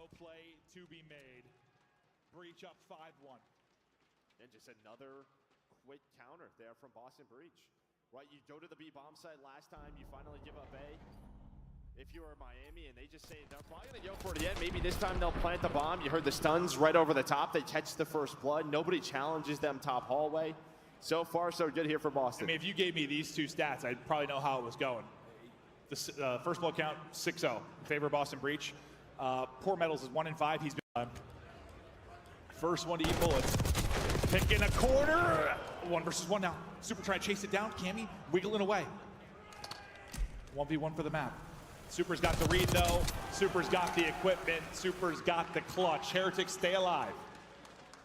No play to be made. Breach up 5-1. And just another quick counter there from Boston Breach. Right, you go to the B bomb site last time, you finally give up A. If you were Miami and they just say they're probably gonna go for it again, maybe this time they'll plant the bomb. You heard the stuns right over the top. They catch the first blood. Nobody challenges them top hallway. So far, so good here for Boston. I mean, if you gave me these two stats, I'd probably know how it was going. The first blood count, 6-0 in favor of Boston Breach. Poor Metals is 1-5. He's been first one to eat bullets. Picking a corner. 1 versus 1 now. Super trying to chase it down. Cammy wiggling away. 1v1 for the map. Super's got the read though. Super's got the equipment. Super's got the clutch. Heretics stay alive.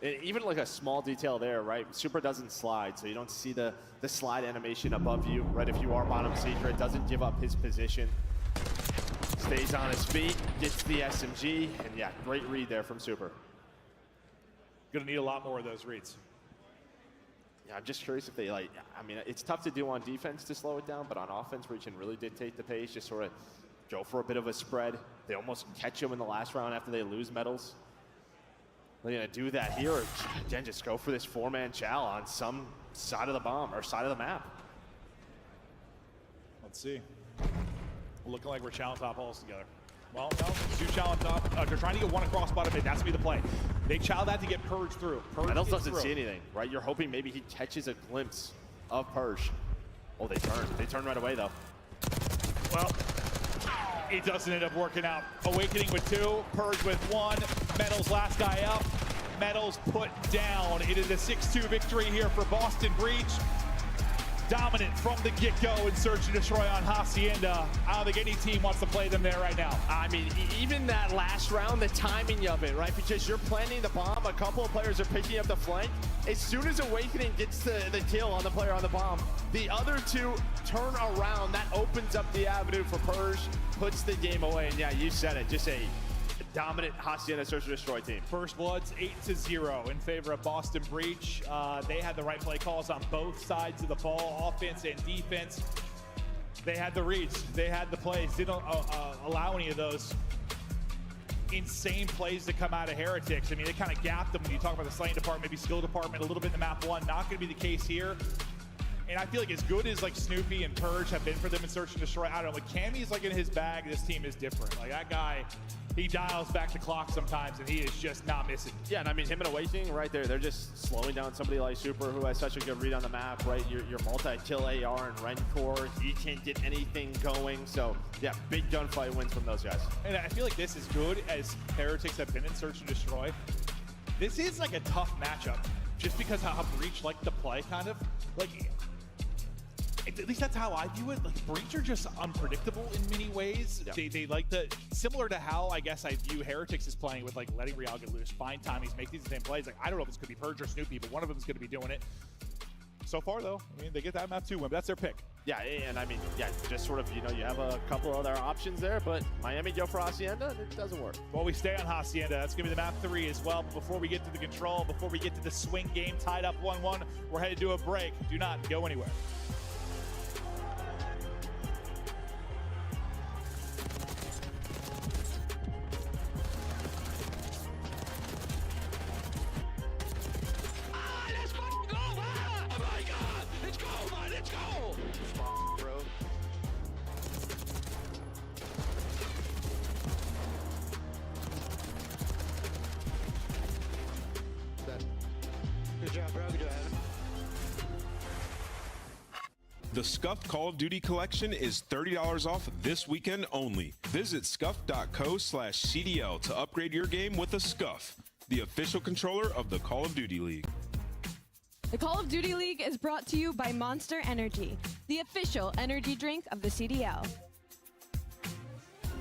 Even like a small detail there, right? Super doesn't slide, so you don't see the slide animation above you, right? If you are bottom secret, doesn't give up his position. Stays on his feet, gets the SMG, and yeah, great read there from Super. Gonna need a lot more of those reads. Yeah, I'm just curious if they I mean, it's tough to do on defense to slow it down, but on offense where you can really dictate the pace, just sort of go for a bit of a spread. They almost catch him in the last round after they lose Metals. They're gonna do that here, or again, just go for this 4-man chow on some side of the bomb, or side of the map. Let's see. Looking like we're challenge top halls together. Well, no, 2 challenge top. They're trying to get 1 across bottom mid. That's gonna be the play. They chow that to get Purge through. Purge Metals doesn't see anything, right? You're hoping maybe he catches a glimpse of Purge. Oh, they turn. They turn right away, though. Well, it doesn't end up working out. Awakening with 2, Purge with 1. Metals last guy up. Metals put down. It is a 6-2 victory here for Boston Breach. Dominant from the get-go and search and destroy on Hacienda. I don't think any team wants to play them there right now. I mean, even that last round, the timing of it, right? Because you're planting the bomb, a couple of players are picking up the flank. As soon as Awakening gets the kill on the player on the bomb, the other 2 turn around. That opens up the avenue for Purge, puts the game away. And yeah, you said it, just a dominant Hacienda search and destroy team. First Blood's 8-0 in favor of Boston Breach. They had the right play calls on both sides of the ball, offense and defense. They had the reads, they had the plays, didn't allow any of those insane plays to come out of Heretics. I mean, they kind of gapped them when you talk about the slaying department, maybe skill department, a little bit in the map 1. Not going to be the case here. And I feel like as good as like Snoopy and Purge have been for them in search and destroy, I don't know, like Cammy's like in his bag, this team is different. Like that guy, he dials back the clock sometimes and he is just not missing. Yeah, and I mean, him and Awakening right there, they're just slowing down somebody like Super who has such a good read on the map, right? Your multi-kill AR and Rencor, he can't get anything going. So yeah, big gunfight wins from those guys. And I feel like this is good as Heretics have been in search and destroy. This is like a tough matchup just because how Breach like to play kind of. Like, at least that's how I view it. Like Breach are just unpredictable in many ways. Yeah. They like the similar to how I guess I view Heretics is playing with like letting Real get loose, find timings, make these same plays. Like I don't know if it's gonna be Purge or Snoopy, but one of them is gonna be doing it. So far though, I mean they get that map 2 win, but that's their pick. Yeah, and I mean, yeah, just sort of, you know, you have a couple other options there, but Miami go for Hacienda, and it doesn't work. Well, we stay on Hacienda. That's gonna be the map 3 as well. But before we get to the control, before we get to the swing game tied up 1-1, we're headed to a break. Do not go anywhere. The Scuffed Call of Duty collection is $30 off this weekend only. Visit scuff.co/CDL to upgrade your game with a Scuff, the official controller of the Call of Duty League. The Call of Duty League is brought to you by Monster Energy, the official energy drink of the CDL.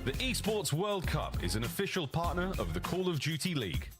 The Esports World Cup is an official partner of the Call of Duty League.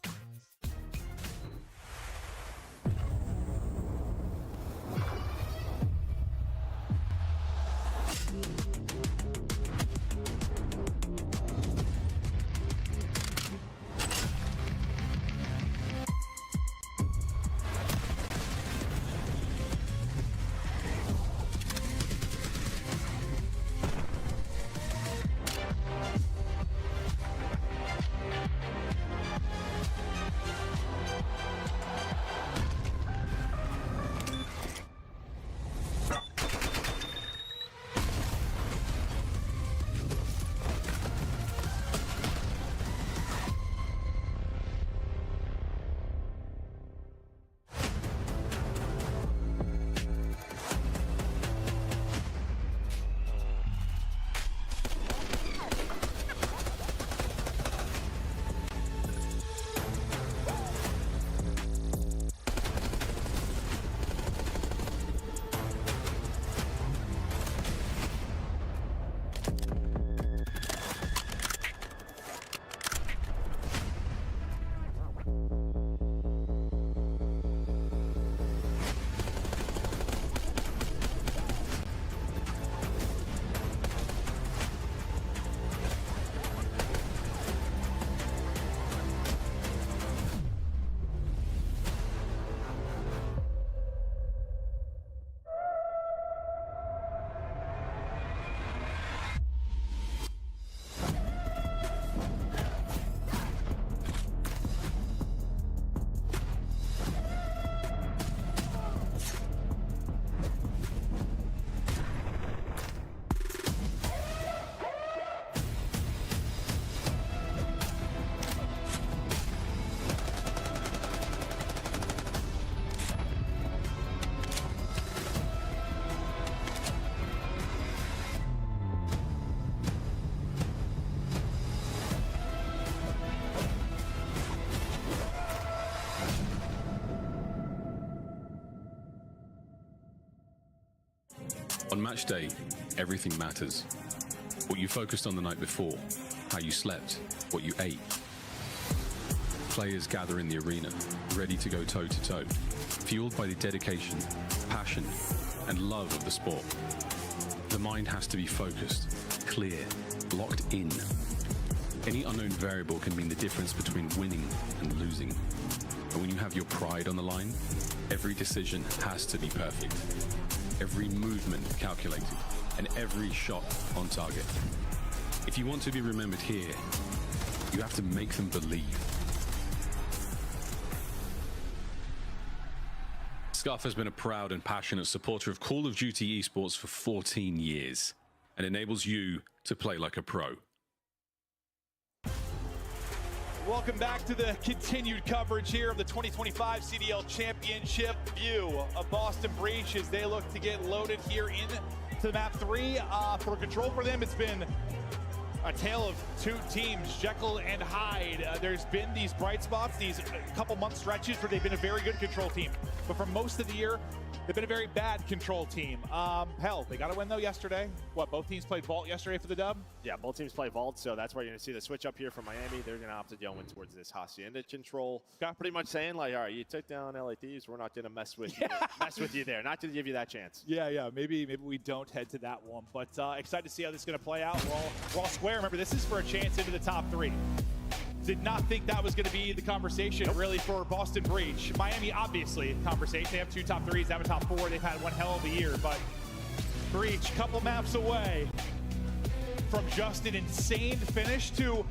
On match day, everything matters. What you focused on the night before, how you slept, what you ate. Players gather in the arena, ready to go toe-to-toe, fueled by the dedication, passion, and love of the sport. The mind has to be focused, clear, locked in. Any unknown variable can mean the difference between winning and losing. And when you have your pride on the line, every decision has to be perfect. Every movement calculated, and every shot on target. If you want to be remembered here, you have to make them believe. Scuff has been a proud and passionate supporter of Call of Duty esports for 14 years and enables you to play like a pro. Welcome back to the continued coverage here of the 2025 CDL Championship. View of Boston Breach as they look to get loaded here into map 3. For control for them, it's been a tale of two teams, Jekyll and Hyde. There's been these bright spots, these couple month stretches where they've been a very good control team. But for most of the year, they've been a very bad control team. Hell, they got a win though yesterday. What, both teams played Vault yesterday for the dub? Yeah, both teams play Vault, so that's why you're going to see the switch up here from Miami. They're going to opt to go in towards this Hacienda control. Got pretty much saying, like, all right, you took down LA Thieves, we're not going to mess with you there. Not going to give you that chance. Yeah, maybe we don't head to that one. But excited to see how this is going to play out. We're all square. Remember, this is for a chance into the top 3. Did not think that was going to be the conversation, really, for Boston Breach. Miami, obviously, conversation. They have 2 top 3s, they have a top 4. They've had one hell of a year, but Breach, couple maps away from just an insane finish to,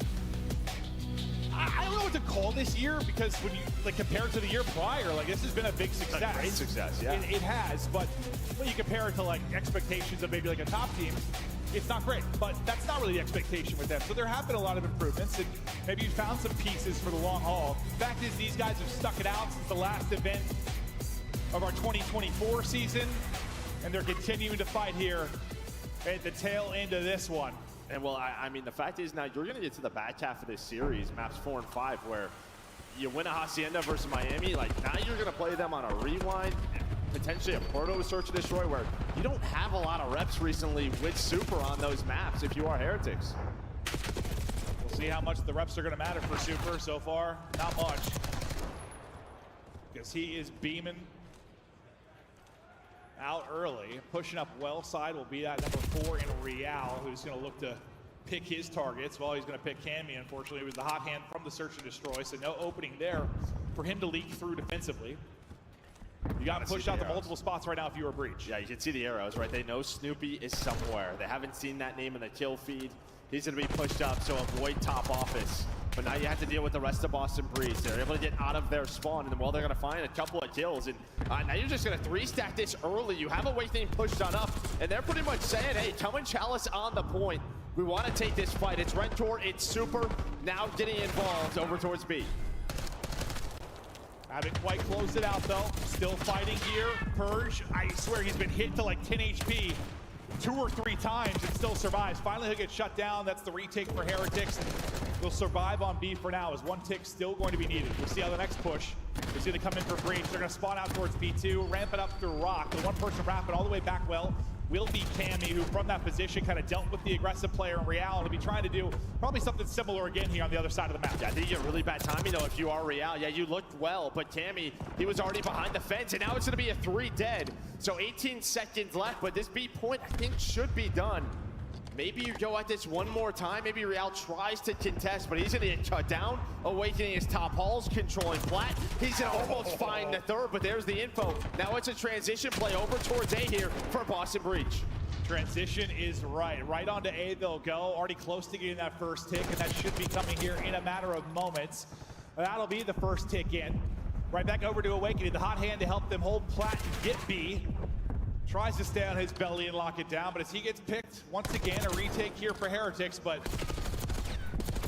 I don't know what to call this year, because when you compare it to the year prior, this has been a big success. A great success, yeah. It has, but when you compare it to expectations of maybe a top team, it's not great, but that's not really the expectation with them. So there have been a lot of improvements, and maybe you found some pieces for the long haul. Fact is, these guys have stuck it out since the last event of our 2024 season, and they're continuing to fight here at the tail end of this one. And well, I mean, the fact is now you're going to get to the back half of this series, maps 4 and 5, where you win a Hacienda versus Miami. Now you're going to play them on a rewind, potentially a proto search and destroy, where you don't have a lot of reps recently with Super on those maps if you are Heretics. We'll see how much the reps are going to matter for Super. So far, not much, because he is beaming out early. Pushing up well side will be that number 4 in Real, who's going to look to pick his targets. Well, he's going to pick Cammy. Unfortunately, it was the hot hand from the search and destroy, so no opening there for him to leak through defensively. You got pushed out to multiple spots right now if you were Breach. Yeah, you can see the arrows, right? They know Snoopy is somewhere. They haven't seen that name in the kill feed. He's going to be pushed up, so avoid top office. But now you have to deal with the rest of Boston Breach. They're able to get out of their spawn, and then, well, they're going to find a couple of kills. And now you're just going to 3-stack this early. You have Awakening pushed on up, and they're pretty much saying, hey, come and Chalice on the point. We want to take this fight. It's Rentor, it's Super, now getting involved over towards B. Haven't quite closed it out, though. Still fighting here. Purge, I swear he's been hit to 10 HP 2 or 3 times and still survives. Finally, he'll get shut down. That's the retake for Heretics. He'll survive on B for now, as 1 tick still going to be needed. We'll see how the next push is going to come in for Breach. They're going to spawn out towards B2, ramp it up through Rock. The 1-person ramp it all the way back well will be Cammy, who from that position kind of dealt with the aggressive player in Real, and will be trying to do probably something similar again here on the other side of the map. Yeah, I think you get really bad timing though if you are Real. Yeah, you looked well, but Cammy, he was already behind the fence, and now it's going to be a 3 dead. So 18 seconds left, but this B point I think should be done. Maybe you go at this one more time. Maybe Real tries to contest, but he's going to get cut down. Awakening his top halls, controlling flat. He's going to almost find the 3rd, but there's the info. Now it's a transition play over towards A here for Boston Breach. Transition is right onto A they'll go. Already close to getting that first tick, and that should be coming here in a matter of moments. That'll be the first tick in. Right back over to Awakening, the hot hand to help them hold plat and get B. Tries to stay on his belly and lock it down, but as he gets picked, once again, a retake here for Heretics, but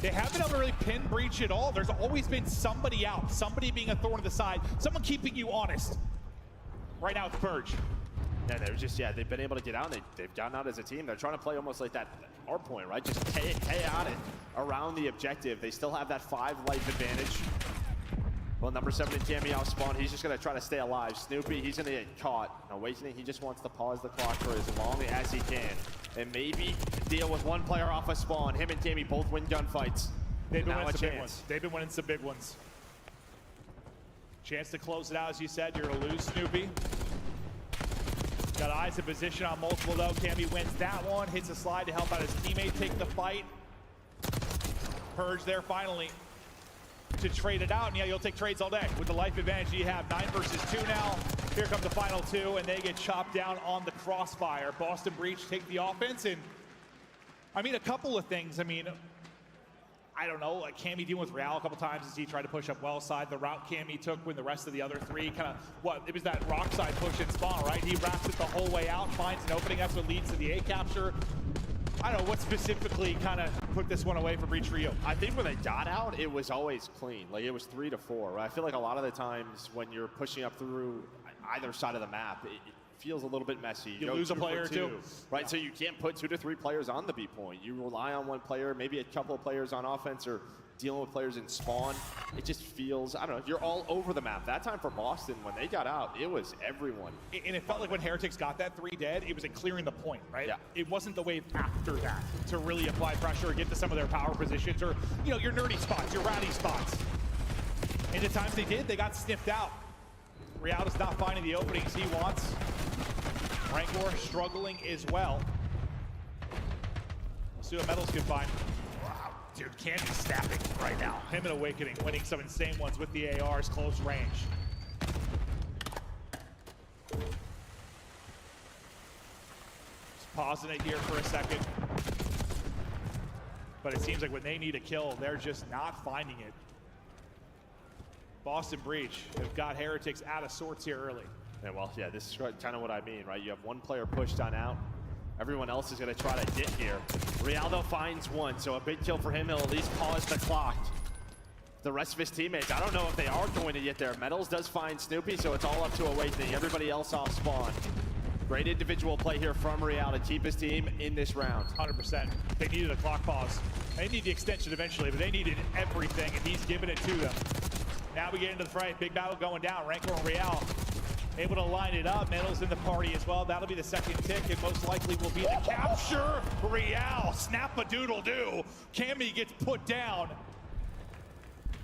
they haven't been able to really pin Breach at all. There's always been somebody out, somebody being a thorn in the side, someone keeping you honest. Right now it's Purge. Yeah, they're just, they've been able to get out, and they've gotten out as a team. They're trying to play almost like that hard point, right? Just chaotic around the objective. They still have that 5 life advantage. Well, number 7 in Cammy out spawn. He's just going to try to stay alive. Snoopy, he's going to get caught. Awakening, he just wants to pause the clock for as long as he can. And maybe deal with one player off a spawn. Him and Cammy both win gunfights. They've been Now winning a some big chance. ones. They've been winning some big ones. Chance to close it out, as you said. You're gonna lose Snoopy. Got eyes in position on multiple though. Cammy wins that one, hits a slide to help out his teammate take the fight. Purge there finally to trade it out, and yeah, you'll take trades all day with the life advantage you have. 9 versus 2 now. Here come the final 2, and they get chopped down on the crossfire. Boston Breach take the offense, and I mean, a couple of things. I mean, I don't know, like Cammy dealing with Real a couple times as he tried to push up well side. The route Cammy took when the rest of the other 3 kind of, it was that rock side push and spawn, right? He wraps it the whole way out, finds an opening. That's what leads to the A capture. I don't know what specifically kind of put this one away for Breach for you. I think when they got out, it was always clean. Like, it was 3 to 4. Right? I feel like a lot of the times when you're pushing up through either side of the map, it feels a little bit messy. You go lose a 2 for player or 2, two. right? Yeah. So you can't put 2 to 3 players on the B point. You rely on one player, maybe a couple of players on offense, or dealing with players in spawn. It just feels, I don't know, you're all over the map. That time for Boston, when they got out, it was everyone. And it felt like when Heretics got that 3 dead, it was like clearing the point, right? Yeah. It wasn't the wave after that to really apply pressure or get to some of their power positions or, you know, your nerdy spots, your ratty spots. And the times they did, they got sniffed out. Real is not finding the openings he wants. Rancor struggling as well. We'll see what Metals can find. Wow, dude, Candy's snapping right now. Him and Awakening winning some insane ones with the ARs close range. Just pausing it here for a second. But it seems like when they need a kill, they're just not finding it. Boston Breach have got Heretics out of sorts here early. And well, yeah, this is kind of what I mean, right? You have one player pushed on out. Everyone else is going to try to get here. Rialdo finds one, so a big kill for him. He'll at least pause the clock. The rest of his teammates, I don't know if they are going to get there. Metals does find Snoopy, so it's all up to Awakening. Everybody else off spawn. Great individual play here from Real to keep his team in this round. 100%. They needed a clock pause. They need the extension eventually, but they needed everything, and he's giving it to them. Now we get into the fray. Big battle going down. Rancor and Real able to line it up. Metals in the party as well. That'll be the second tick, and most likely will be the capture. Real, snap-a-doodle-doo. Cammy gets put down.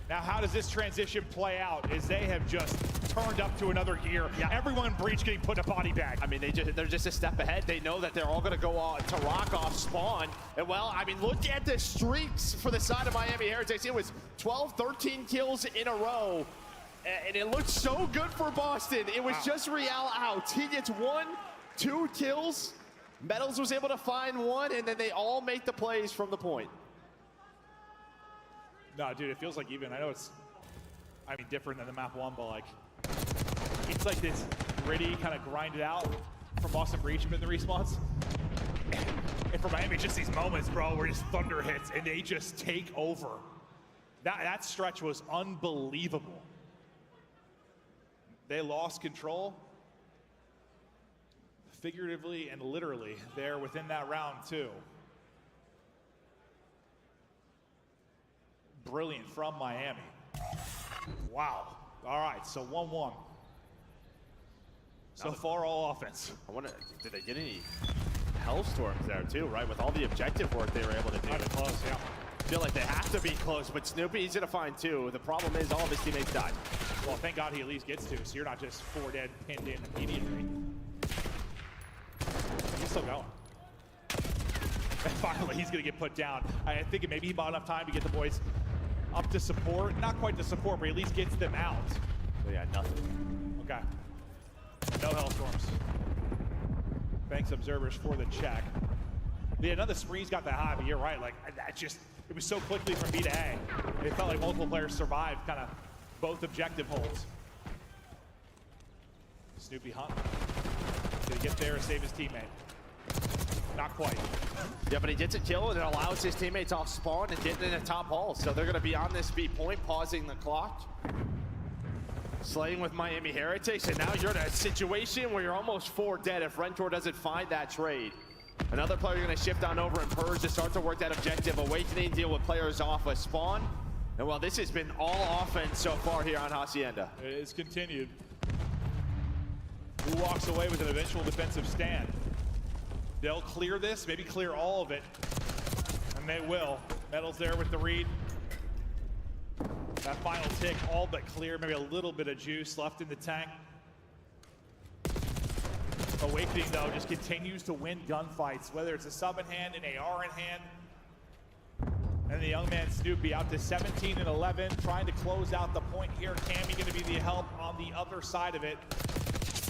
Now, how does this transition play out? As they have just turned up to another gear. Yeah. Everyone in Breach getting put in a body bag. I mean, they're just a step ahead. They know that they're all going to go to rock off spawn. And well, I mean, look at the streaks for the side of Miami Heretics. It was 12, 13 kills in a row. And it looked so good for Boston. It was just Real out. He gets 1, 2 kills. Metals was able to find one, and then they all make the plays from the point. No, dude, it feels like even, I know it's, I mean, different than the map 1, but like, it's like this gritty kind of grinded out from Boston Breach in the respawns. And for Miami, just these moments, bro, where just thunder hits and they just take over. That stretch was unbelievable. They lost control, figuratively and literally, there within that round too. Brilliant from Miami. Wow. All right, so 1-1. So far, all offense. I wonder, did they get any Hellstorms there too, right? With all the objective work they were able to do. Kind of close, yeah. I feel like they have to be close, but Snoopy's gonna find 2. The problem is all of his teammates died. Well, thank God he at least gets 2, so you're not just 4 dead, pinned in immediately. He's still going. And finally, he's gonna get put down. I think maybe he bought enough time to get the boys up to support. Not quite to support, but at least gets them out. So yeah, nothing. Okay. No Hellstorms. Thanks, observers, for the check. Yeah, another spree's got that high, but you're right. Like, that just, it was so quickly from B to A. It felt like multiple players survived kind of both objective holds. Snoopy Hunt. Did he get there and save his teammate? Not quite. Yeah, but he gets a kill, and it allows his teammates off spawn and getting in the top hall. So they're going to be on this B point, pausing the clock. Slaying with Miami Heretics, and now you're in a situation where you're almost 4 dead if Rentor doesn't find that trade. Another player going to shift on over and Purge to start to work that objective. Awakening, deal with players off a spawn. And well, this has been all offense so far here on Hacienda. It is continued. Who walks away with an eventual defensive stand? They'll clear this, maybe clear all of it. And they will. Metals there with the read. That final tick, all but clear. Maybe a little bit of juice left in the tank. Awakening, though, just continues to win gunfights, whether it's a sub in hand, an AR in hand. And the young man Snoopy out to 17 and 11, trying to close out the point here. Cammy going to be the help on the other side of it.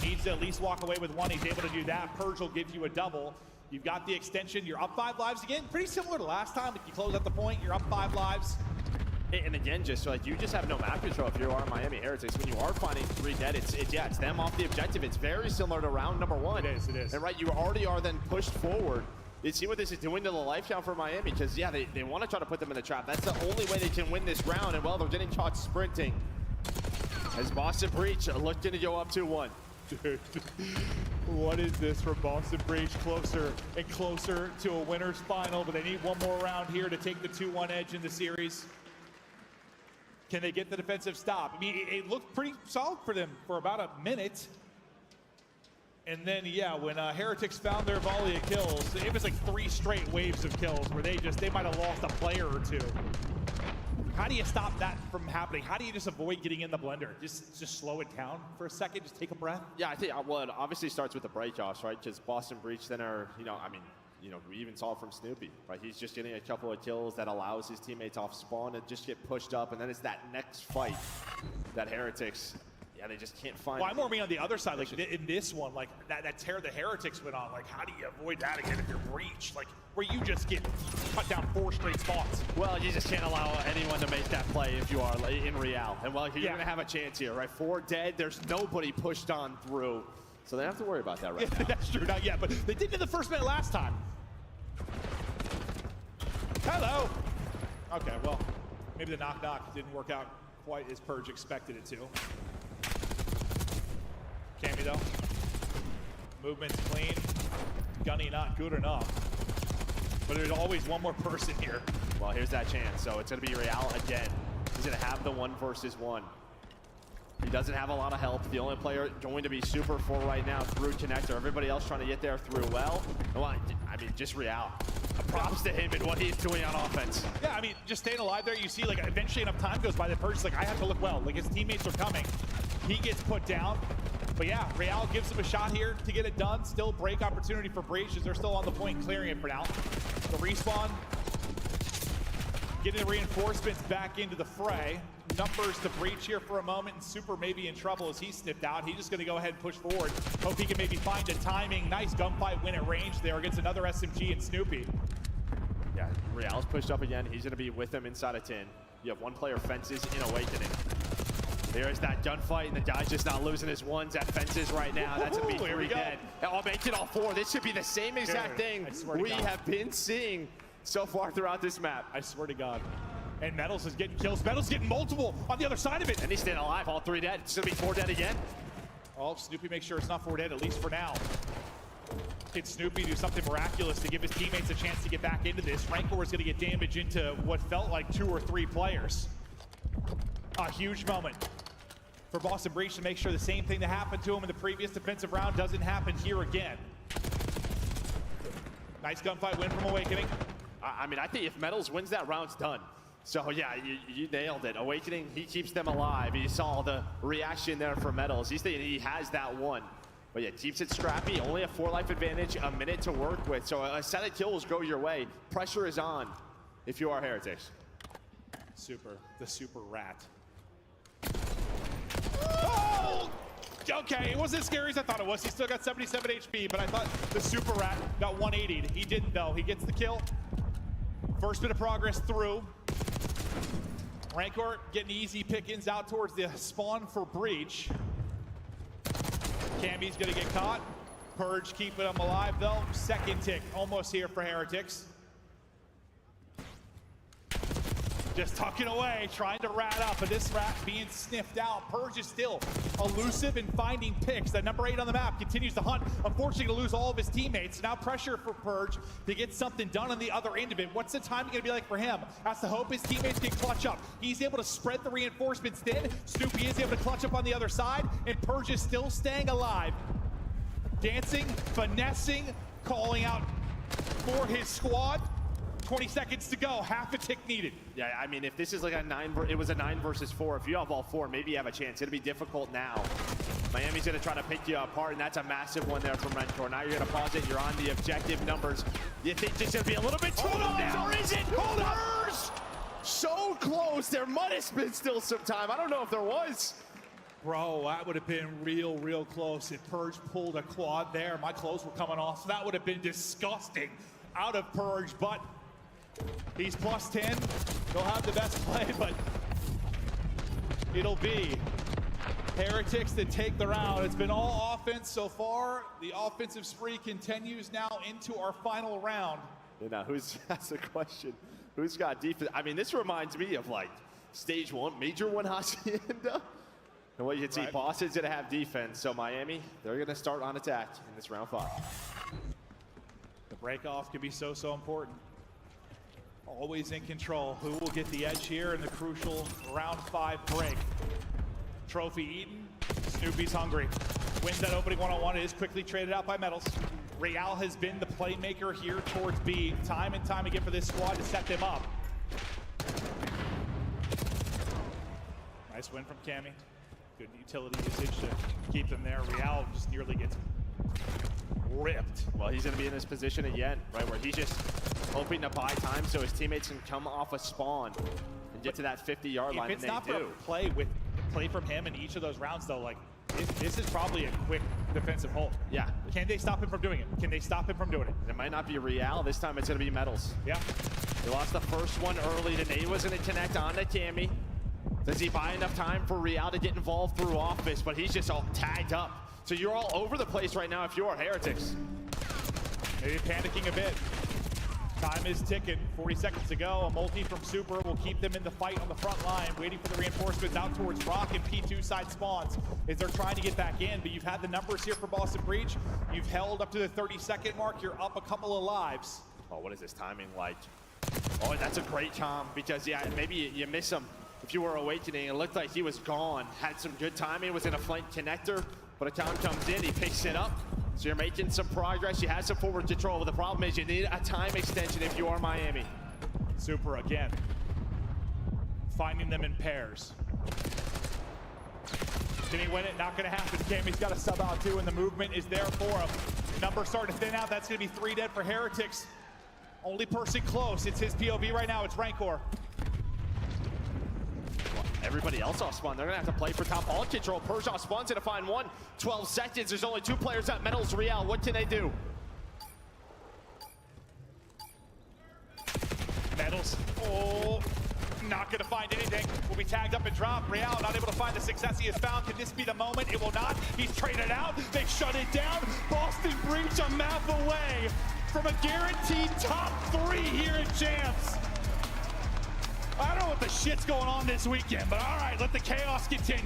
Needs to at least walk away with one. He's able to do that. Purge will give you a double. You've got the extension. You're up 5 lives again. Pretty similar to last time. If you close out the point, you're up 5 lives. And again, just like you just have no map control if you are Miami Heretics. When you are finding 3 dead, it's them off the objective. It's very similar to round number 1. It is. And right, you already are then pushed forward. You see what this is doing to the life count for Miami, because yeah, they want to try to put them in the trap. That's the only way they can win this round, and well, they're getting caught sprinting. As Boston Breach looking to go up 2-1. Dude, what is this from Boston Breach? Closer and closer to a winner's final, but they need one more round here to take the 2-1 edge in the series. Can they get the defensive stop? I mean, it looked pretty solid for them for about a minute. And then, yeah, when Heretics found their volley of kills, it was like 3 straight waves of kills where they might have lost a player or 2. How do you stop that from happening? How do you just avoid getting in the blender? Just slow it down for a second, just take a breath? Yeah, I think, well, it obviously starts with the breakoffs, right? Because Boston Breach then are, we even saw it from Snoopy, right? He's just getting a couple of kills that allows his teammates off spawn to just get pushed up, and then it's that next fight that Heretics, yeah, they just can't find. Well, I'm more being on the other side, like in this one, like that tear the Heretics went on, like how do you avoid that again if you're Breach? Like where you just get cut down 4 straight spots. Well, you just can't allow anyone to make that play if you are in Real. And well, you're gonna have a chance here, right? 4 dead, there's nobody pushed on through. So they don't have to worry about that right now. That's true, not yet, but they did in the first minute last time. Hello. Okay, well, maybe the knock-knock didn't work out quite as Purge expected it to. Cammy though, movement's clean, Gunny not good enough. But there's always one more person here. Well, here's that chance. So it's gonna be Real again. He's gonna have the 1 versus 1. He doesn't have a lot of help. The only player going to be super full right now through Connector. Everybody else trying to get there through well. I mean, just Real. Props to him and what he's doing on offense. Yeah, I mean, just staying alive there, you see, like, eventually enough time goes by that Purge's like, I have to look well. Like, his teammates are coming. He gets put down. But yeah, Real gives him a shot here to get it done. Still break opportunity for Breach as they're still on the point clearing it for now. The respawn, getting the reinforcements back into the fray. Numbers to Breach here for a moment, and Super may be in trouble as he's snipped out. He's just gonna go ahead and push forward. Hope he can maybe find a timing. Nice gunfight win at range there against another SMG and Snoopy. Yeah, Real's pushed up again. He's gonna be with them inside of 10. You have 1 player Fences in Awakening. There's that gunfight, and the guy's just not losing his ones at Fences right now. That's gonna be 3 dead. I'll make it all 4. This should be the same exact thing we have been seeing so far throughout this map. I swear to God. And Metals is getting kills. Metals getting multiple on the other side of it. And he's staying alive, all 3 dead. It's gonna be 4 dead again. Oh, Snoopy makes sure it's not 4 dead, at least for now. Can Snoopy do something miraculous to give his teammates a chance to get back into this? Rancor is gonna get damage into what felt like 2 or 3 players. A huge moment for Boston Breach to make sure the same thing that happened to him in the previous defensive round doesn't happen here again. Nice gunfight win from Awakening. I mean, I think if Metals wins that, round's done. So yeah, you nailed it. Awakening, he keeps them alive. You saw the reaction there from Metals. He's thinking he has that 1. But yeah, keeps it scrappy. Only a 4 life advantage, a minute to work with. So a set of kills go your way. Pressure is on if you are Heretics. Super, the super rat. Oh! Okay, it wasn't as scary as I thought it was. He still got 77 HP, but I thought the super rat got 180'd. He didn't though. He gets the kill. First bit of progress through. Rancor getting easy pickings out towards the spawn for Breach. Cammy's gonna get caught. Purge keeping him alive though. Second tick almost here for Heretics. Just tucking away, trying to rat up, but this rat being sniffed out. Purge is still elusive and finding picks. That number 8 on the map continues to hunt. Unfortunately, to lose all of his teammates. Now pressure for Purge to get something done on the other end of it. What's the timing gonna be like for him? That's the hope his teammates can clutch up. He's able to spread the reinforcements thin. Snoopy is able to clutch up on the other side, and Purge is still staying alive. Dancing, finessing, calling out for his squad. 20 seconds to go, half a tick needed. Yeah, I mean, if this is like it was a 9 versus 4. If you have all 4, maybe you have a chance. It'll be difficult now. Miami's gonna try to pick you apart, and that's a massive one there from Rencore. Now you're gonna pause it, you're on the objective numbers. You think this should be a little bit too low, or is it? Hold up! So close, there might have been still some time. I don't know if there was. Bro, that would have been real close. If Purge pulled a quad there, my clothes were coming off. So that would have been disgusting out of Purge, but he's plus 10. He'll have the best play, but it'll be Heretics that take the round. It's been all offense so far. The offensive spree continues now into our final round. Now, that's the question. Who's got defense? I mean, this reminds me of like stage 1, major 1 Hacienda. And what you can see, Boston's gonna have defense. So Miami, they're gonna start on attack in this round 5. The break off can be so important. Always in control. Who will get the edge here in the crucial round 5 break? Trophy eaten. Snoopy's hungry. Wins that opening one-on-one. It is quickly traded out by Metals. Real has been the playmaker here towards B, time and time again for this squad to set them up. Nice win from Cammy. Good utility usage to keep them there. Real just nearly gets ripped. Well, he's gonna be in this position again, right, where he's just hoping to buy time so his teammates can come off a spawn and get to that 50-yard line. If it's not for a play from him in each of those rounds, though, like this is probably a quick defensive hold. Yeah. Can they stop him from doing it? Can they stop him from doing it? It might not be Real. This time it's gonna be Metals. Yeah. They lost the first one early. The nade was gonna connect on to Cammy. Does he buy enough time for Real to get involved through office? But he's just all tagged up. So you're all over the place right now if you are Heretics. Maybe panicking a bit. Time is ticking. 40 seconds to go. A multi from Super will keep them in the fight on the front line, waiting for the reinforcements out towards Rock and P2 side spawns as they're trying to get back in. But you've had the numbers here for Boston Breach. You've held up to the 30-second mark. You're up a couple of lives. Oh, what is this timing like? Oh, that's a great com because, yeah, maybe you miss him. If you were Awakening, it looked like he was gone. Had some good timing, was in a flank connector, but a time comes in, he picks it up. So you're making some progress. You have some forward control, but the problem is you need a time extension if you are Miami. Super again. Finding them in pairs. Can he win it? Not gonna happen. Cammy's got a sub out too, and the movement is there for him. Numbers starting to thin out. That's gonna be 3 dead for Heretics. Only person close. It's his POV right now. It's Rancor. Everybody else off spawn, they're gonna have to play for top ball control. Purge off spawn's gonna find one. 12 seconds, there's only 2 players at Metals Real. What can they do? Metals, oh, not gonna find anything. Will be tagged up and dropped. Real not able to find the success he has found. Can this be the moment? It will not. He's traded out. They shut it down. Boston Breach a map away from a guaranteed top 3 here at Champs. I don't know what the shit's going on this weekend, but all right, let the chaos continue.